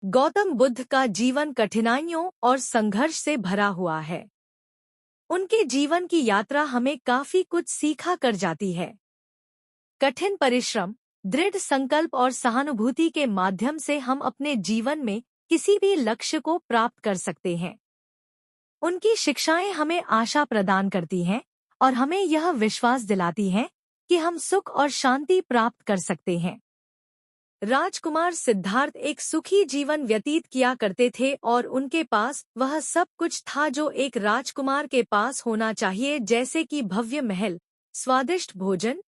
गौतम बुद्ध का जीवन कठिनाइयों और संघर्ष से भरा हुआ है। उनके जीवन की यात्रा हमें काफी कुछ सीखा कर जाती है। कठिन परिश्रम, दृढ़ संकल्प और सहानुभूति के माध्यम से हम अपने जीवन में किसी भी लक्ष्य को प्राप्त कर सकते हैं। उनकी शिक्षाएं हमें आशा प्रदान करती हैं और हमें यह विश्वास दिलाती हैं कि हम सुख और शांति प्राप्त कर सकते हैं। राजकुमार सिद्धार्थ एक सुखी जीवन व्यतीत किया करते थे और उनके पास वह सब कुछ था जो एक राजकुमार के पास होना चाहिए, जैसे कि भव्य महल, स्वादिष्ट भोजन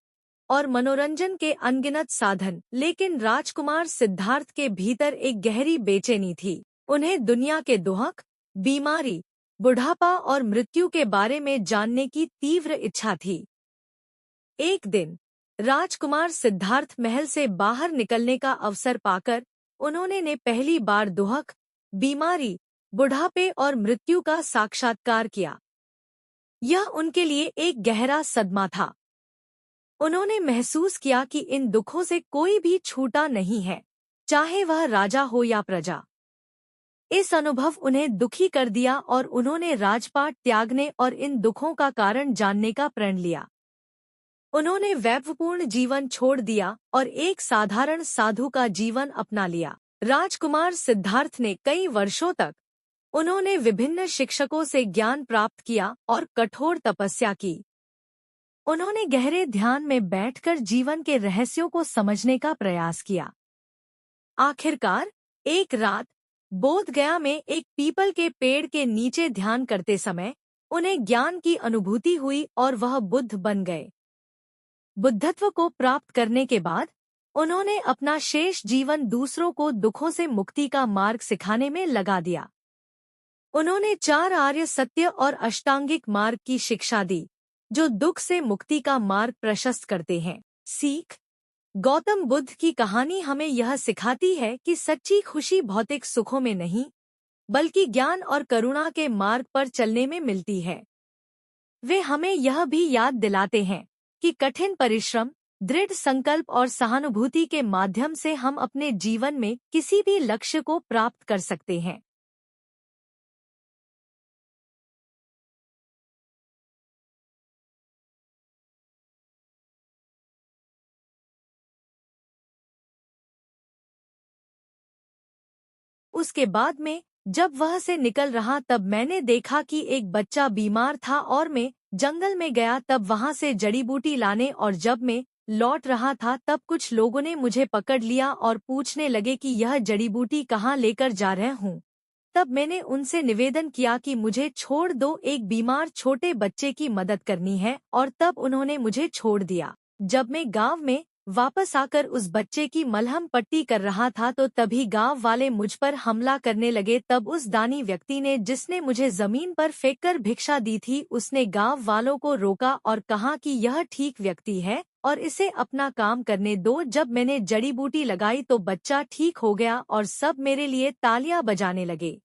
और मनोरंजन के अनगिनत साधन। लेकिन राजकुमार सिद्धार्थ के भीतर एक गहरी बेचैनी थी। उन्हें दुनिया के दुख, बीमारी, बुढ़ापा और मृत्यु के बारे में जानने की तीव्र इच्छा थी। एक दिन राजकुमार सिद्धार्थ महल से बाहर निकलने का अवसर पाकर उन्होंने पहली बार दुख, बीमारी, बुढ़ापे और मृत्यु का साक्षात्कार किया। यह उनके लिए एक गहरा सदमा था। उन्होंने महसूस किया कि इन दुखों से कोई भी छूटा नहीं है, चाहे वह राजा हो या प्रजा। इस अनुभव उन्हें दुखी कर दिया और उन्होंने राजपाट त्यागने और इन दुखों का कारण जानने का प्रण लिया। उन्होंने वैभवपूर्ण जीवन छोड़ दिया और एक साधारण साधु का जीवन अपना लिया। राजकुमार सिद्धार्थ ने कई वर्षों तक उन्होंने विभिन्न शिक्षकों से ज्ञान प्राप्त किया और कठोर तपस्या की। उन्होंने गहरे ध्यान में बैठकर जीवन के रहस्यों को समझने का प्रयास किया। आखिरकार एक रात बोधगया में एक पीपल के पेड़ के नीचे ध्यान करते समय उन्हें ज्ञान की अनुभूति हुई और वह बुद्ध बन गए। बुद्धत्व को प्राप्त करने के बाद उन्होंने अपना शेष जीवन दूसरों को दुखों से मुक्ति का मार्ग सिखाने में लगा दिया। उन्होंने 4 आर्य सत्य और अष्टांगिक मार्ग की शिक्षा दी, जो दुख से मुक्ति का मार्ग प्रशस्त करते हैं। सीख: गौतम बुद्ध की कहानी हमें यह सिखाती है कि सच्ची खुशी भौतिक सुखों में नहीं, बल्कि ज्ञान और करुणा के मार्ग पर चलने में मिलती है। वे हमें यह भी याद दिलाते हैं कि कठिन परिश्रम, दृढ़ संकल्प और सहानुभूति के माध्यम से हम अपने जीवन में किसी भी लक्ष्य को प्राप्त कर सकते हैं। उसके बाद में जब वह से निकल रहा तब मैंने देखा कि एक बच्चा बीमार था और मैं जंगल में गया तब वहां से जड़ी बूटी लाने, और जब मैं लौट रहा था तब कुछ लोगों ने मुझे पकड़ लिया और पूछने लगे कि यह जड़ी बूटी कहाँ लेकर जा रहे हूँ। तब मैंने उनसे निवेदन किया कि मुझे छोड़ दो, एक बीमार छोटे बच्चे की मदद करनी है, और तब उन्होंने मुझे छोड़ दिया। जब मैं गांव में वापस आकर उस बच्चे की मलहम पट्टी कर रहा था तो तभी गांव वाले मुझ पर हमला करने लगे। तब उस दानी व्यक्ति ने, जिसने मुझे जमीन पर फेंककर भिक्षा दी थी, उसने गांव वालों को रोका और कहा कि यह ठीक व्यक्ति है और इसे अपना काम करने दो। जब मैंने जड़ी बूटी लगाई तो बच्चा ठीक हो गया और सब मेरे लिए तालियां बजाने लगे।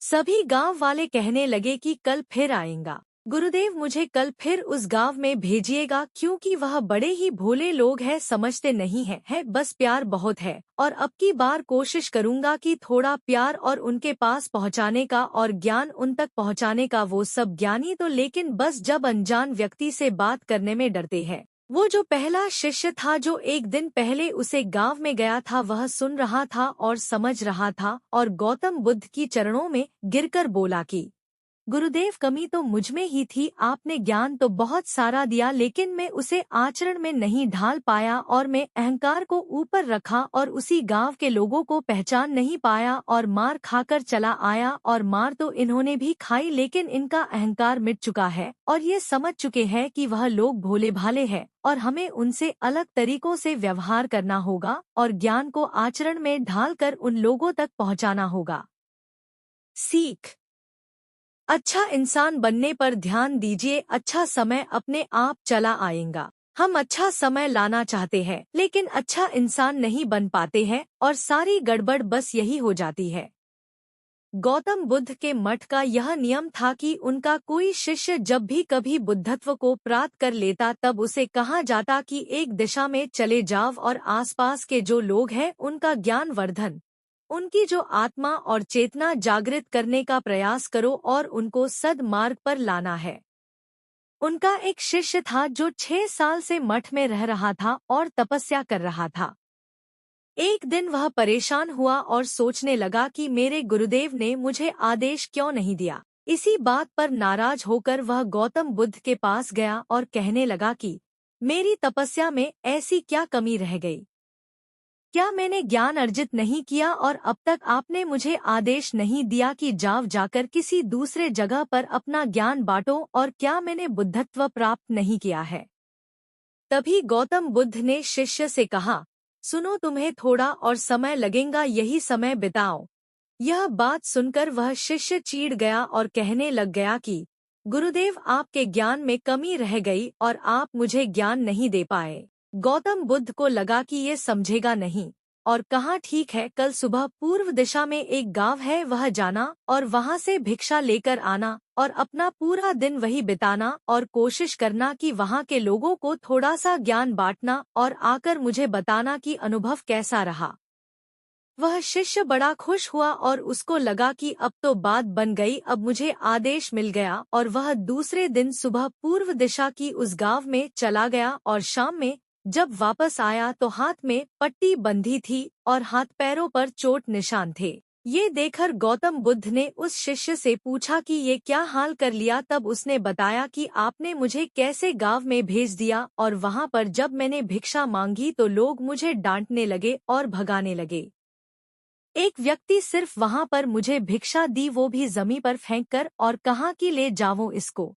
सभी गांव वाले कहने लगे कि कल फिर आएगा। गुरुदेव, मुझे कल फिर उस गांव में भेजिएगा, क्योंकि वह बड़े ही भोले लोग हैं, समझते नहीं है बस प्यार बहुत है, और अब की बार कोशिश करूंगा कि थोड़ा प्यार और उनके पास पहुंचाने का और ज्ञान उन तक पहुंचाने का। वो सब ज्ञानी तो, लेकिन बस जब अनजान व्यक्ति से बात करने में डरते हैं। वो जो पहला शिष्य था जो एक दिन पहले उसे गांव में गया था, वह सुन रहा था और समझ रहा था और गौतम बुद्ध की चरणों में गिरकर बोला कि गुरुदेव, कमी तो मुझ में ही थी। आपने ज्ञान तो बहुत सारा दिया, लेकिन मैं उसे आचरण में नहीं ढाल पाया और मैं अहंकार को ऊपर रखा और उसी गांव के लोगों को पहचान नहीं पाया और मार खाकर चला आया। और मार तो इन्होंने भी खाई, लेकिन इनका अहंकार मिट चुका है और ये समझ चुके हैं कि वह लोग भोले भाले हैं और हमें उनसे अलग तरीकों से व्यवहार करना होगा और ज्ञान को आचरण में ढालकर उन लोगों तक पहुँचाना होगा। सीख: अच्छा इंसान बनने पर ध्यान दीजिए, अच्छा समय अपने आप चला आएगा। हम अच्छा समय लाना चाहते हैं, लेकिन अच्छा इंसान नहीं बन पाते हैं और सारी गड़बड़ बस यही हो जाती है। गौतम बुद्ध के मठ का यह नियम था कि उनका कोई शिष्य जब भी कभी बुद्धत्व को प्राप्त कर लेता तब उसे कहा जाता कि एक दिशा में चले जाओ और आसपास के जो लोग हैं उनका ज्ञान वर्धन, उनकी जो आत्मा और चेतना जागृत करने का प्रयास करो और उनको सद्मार्ग पर लाना है। उनका एक शिष्य था जो 6 साल से मठ में रह रहा था और तपस्या कर रहा था। एक दिन वह परेशान हुआ और सोचने लगा कि मेरे गुरुदेव ने मुझे आदेश क्यों नहीं दिया। इसी बात पर नाराज होकर वह गौतम बुद्ध के पास गया और कहने लगा कि मेरी तपस्या में ऐसी क्या कमी रह गई? क्या मैंने ज्ञान अर्जित नहीं किया और अब तक आपने मुझे आदेश नहीं दिया कि जाकर किसी दूसरे जगह पर अपना ज्ञान बांटो, और क्या मैंने बुद्धत्व प्राप्त नहीं किया है? तभी गौतम बुद्ध ने शिष्य से कहा, सुनो, तुम्हें थोड़ा और समय लगेगा, यही समय बिताओ। यह बात सुनकर वह शिष्य चिढ़ गया और कहने लग गया कि गुरुदेव, आपके ज्ञान में कमी रह गई और आप मुझे ज्ञान नहीं दे पाए। गौतम बुद्ध को लगा कि ये समझेगा नहीं और कहा, ठीक है, कल सुबह पूर्व दिशा में एक गांव है, वह जाना और वहां से भिक्षा लेकर आना और अपना पूरा दिन वही बिताना और कोशिश करना कि वहां के लोगों को थोड़ा सा ज्ञान बांटना और आकर मुझे बताना कि अनुभव कैसा रहा। वह शिष्य बड़ा खुश हुआ और उसको लगा कि अब तो बात बन गई, अब मुझे आदेश मिल गया, और वह दूसरे दिन सुबह पूर्व दिशा की उस गांव में चला गया और शाम में जब वापस आया तो हाथ में पट्टी बंधी थी और हाथ पैरों पर चोट निशान थे। ये देखकर गौतम बुद्ध ने उस शिष्य से पूछा कि ये क्या हाल कर लिया? तब उसने बताया कि आपने मुझे कैसे गांव में भेज दिया और वहां पर जब मैंने भिक्षा मांगी तो लोग मुझे डांटने लगे और भगाने लगे। एक व्यक्ति सिर्फ वहां पर मुझे भिक्षा दी, वो भी जमीन पर फेंक कर, और कहा कि ले जाओ इसको।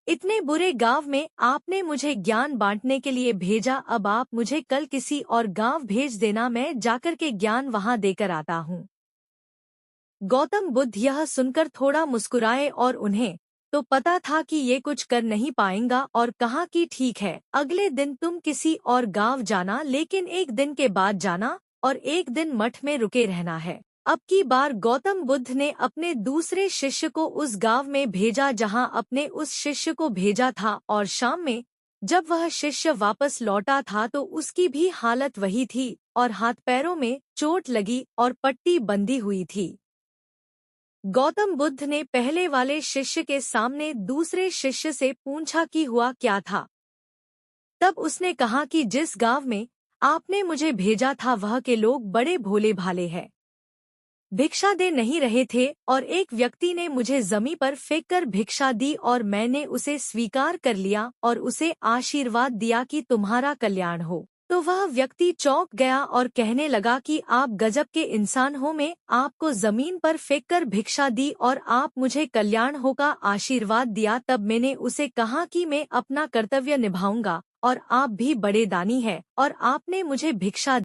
इतने बुरे गांव में आपने मुझे ज्ञान बांटने के लिए भेजा, अब आप मुझे कल किसी और गांव भेज देना, मैं जाकर के ज्ञान वहां देकर आता हूँ। गौतम बुद्ध यह सुनकर थोड़ा मुस्कुराए और उन्हें तो पता था कि ये कुछ कर नहीं पाएंगा, और कहा कि ठीक है, अगले दिन तुम किसी और गांव जाना, लेकिन एक दिन के बाद जाना और एक दिन मठ में रुके रहना है। अब की बार गौतम बुद्ध ने अपने दूसरे शिष्य को उस गांव में भेजा जहां अपने उस शिष्य को भेजा था, और शाम में जब वह शिष्य वापस लौटा था तो उसकी भी हालत वही थी और हाथ पैरों में चोट लगी और पट्टी बंधी हुई थी। गौतम बुद्ध ने पहले वाले शिष्य के सामने दूसरे शिष्य से पूछा कि हुआ क्या था। तब उसने कहा कि जिस गांव में आपने मुझे भेजा था वह के लोग बड़े भोले भाले हैं, भिक्षा दे नहीं रहे थे, और एक व्यक्ति ने मुझे जमीन पर फेंककर भिक्षा दी और मैंने उसे स्वीकार कर लिया और उसे आशीर्वाद दिया कि तुम्हारा कल्याण हो। तो वह व्यक्ति चौंक गया और कहने लगा कि आप गजब के इंसान हो, मैं आपको जमीन पर फेंककर भिक्षा दी और आप मुझे कल्याण हो का आशीर्वाद दिया। तब मैंने उसे कहा कि मैं अपना कर्तव्य निभाऊंगा और आप भी बड़े दानी हैं और आपने मुझे भिक्षा